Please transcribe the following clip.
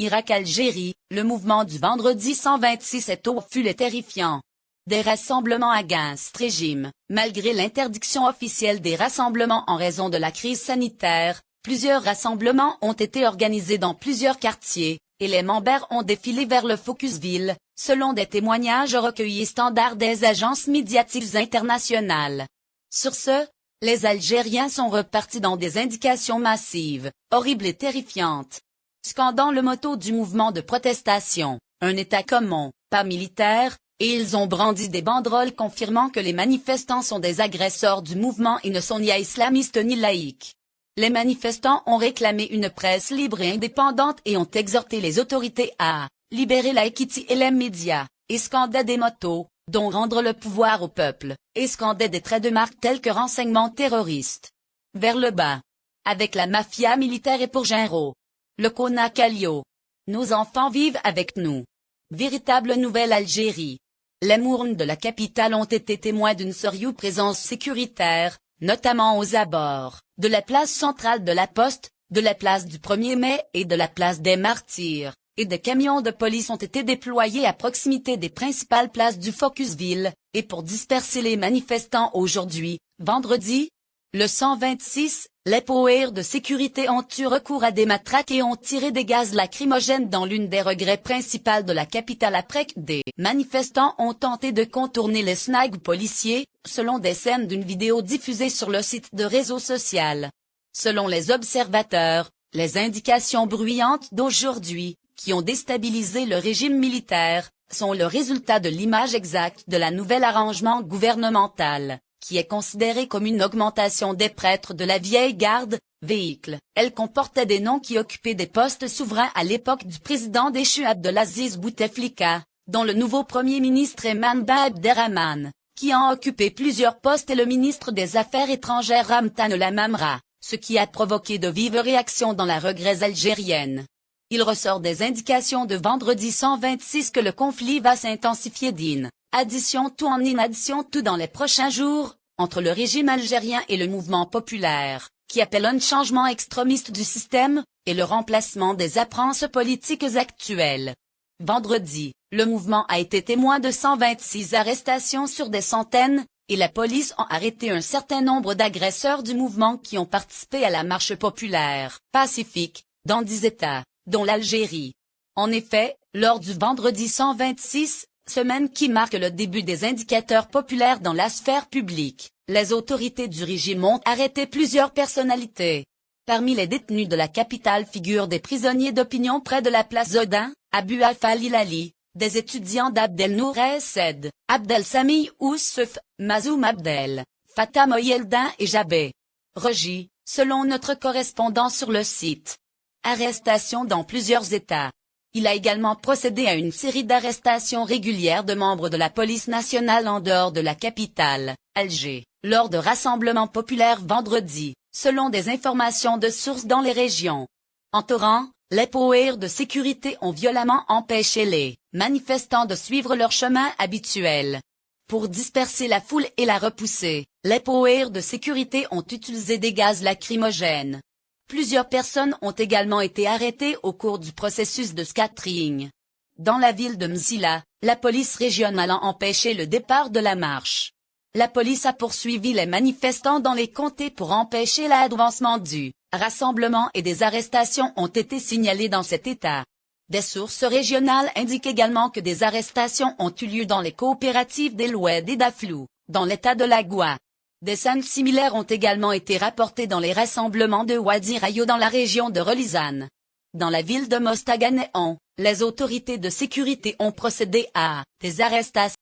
Irak-Algérie, le mouvement du vendredi 126 est au fût et terrifiant. Des rassemblements against régime. Malgré l'interdiction officielle des rassemblements en raison de la crise sanitaire, plusieurs rassemblements ont été organisés dans plusieurs quartiers, et les membres ont défilé vers le Focusville, selon des témoignages recueillis standards des agences médiatiques internationales. Sur ce, les Algériens sont repartis dans des indications massives, horribles et terrifiantes. Scandant le motto du mouvement de protestation, un État commun, pas militaire, et ils ont brandi des banderoles confirmant que les manifestants sont des agresseurs du mouvement et ne sont ni islamistes ni laïcs. Les manifestants ont réclamé une presse libre et indépendante et ont exhorté les autorités à libérer la Equity et les médias, et scandaient des mottos, dont rendre le pouvoir au peuple, et scandaient des traits de marque tels que renseignements terroristes. Vers le bas. Avec la mafia militaire et pour Genro. Le Kona Kalio. Nos enfants vivent avec nous. Véritable nouvelle Algérie. Les mournes de la capitale ont été témoins d'une sérieuse présence sécuritaire, notamment aux abords de la place centrale de la Poste, de la place du 1er mai et de la place des Martyrs, et des camions de police ont été déployés à proximité des principales places du Focusville, et pour disperser les manifestants aujourd'hui, vendredi, le 126, les powers de sécurité ont eu recours à des matraques et ont tiré des gaz lacrymogènes dans l'une des regrets principales de la capitale après que des manifestants ont tenté de contourner les snags policiers, selon des scènes d'une vidéo diffusée sur le site de réseau social. Selon les observateurs, les indications bruyantes d'aujourd'hui, qui ont déstabilisé le régime militaire, sont le résultat de l'image exacte de la nouvel arrangement gouvernemental, qui est considéré comme une augmentation des prêtres de la vieille garde, véhicule. Elle comportait des noms qui occupaient des postes souverains à l'époque du président déchu Abdelaziz Bouteflika, dont le nouveau premier ministre est Manba Abderrahmane, qui en occupait plusieurs postes et le ministre des Affaires étrangères Ramtan Lamamra, ce qui a provoqué de vives réactions dans la regrets algérienne. Il ressort des indications de vendredi 126 que le conflit va s'intensifier addition tout en inaddition tout dans les prochains jours, entre le régime algérien et le mouvement populaire, qui appelle un changement extrémiste du système, et le remplacement des apparences politiques actuelles. Vendredi, le mouvement a été témoin de 126 arrestations sur des centaines, et la police a arrêté un certain nombre d'agresseurs du mouvement qui ont participé à la marche populaire, pacifique, dans 10 États, dont l'Algérie. En effet, lors du vendredi 126, semaine qui marque le début des indicateurs populaires dans la sphère publique, les autorités du régime ont arrêté plusieurs personnalités. Parmi les détenus de la capitale figurent des prisonniers d'opinion près de la place Zodin, Abu Afal Hilali, des étudiants d'Abdel Nour Essed, Abdel Sami Oussouf, Mazoum Abdel, Fatah Moyeldin et Jabé Rogi, selon notre correspondant sur le site. Arrestation dans plusieurs États. Il a également procédé à une série d'arrestations régulières de membres de la police nationale en dehors de la capitale, Alger, lors de rassemblements populaires vendredi, selon des informations de sources dans les régions. En Torrent, les powers de sécurité ont violemment empêché les manifestants de suivre leur chemin habituel. Pour disperser la foule et la repousser, les powers de sécurité ont utilisé des gaz lacrymogènes. Plusieurs personnes ont également été arrêtées au cours du processus de scattering. Dans la ville de Mzila, la police régionale a empêché le départ de la marche. La police a poursuivi les manifestants dans les comtés pour empêcher l'avancement du rassemblement et des arrestations ont été signalées dans cet état. Des sources régionales indiquent également que des arrestations ont eu lieu dans les coopératives d'El Oued et d'Aflou, dans l'état de l'Agua. Des scènes similaires ont également été rapportées dans les rassemblements de Wadi Rayo dans la région de Relizane. Dans la ville de Mostaganéon, les autorités de sécurité ont procédé à des arrestations.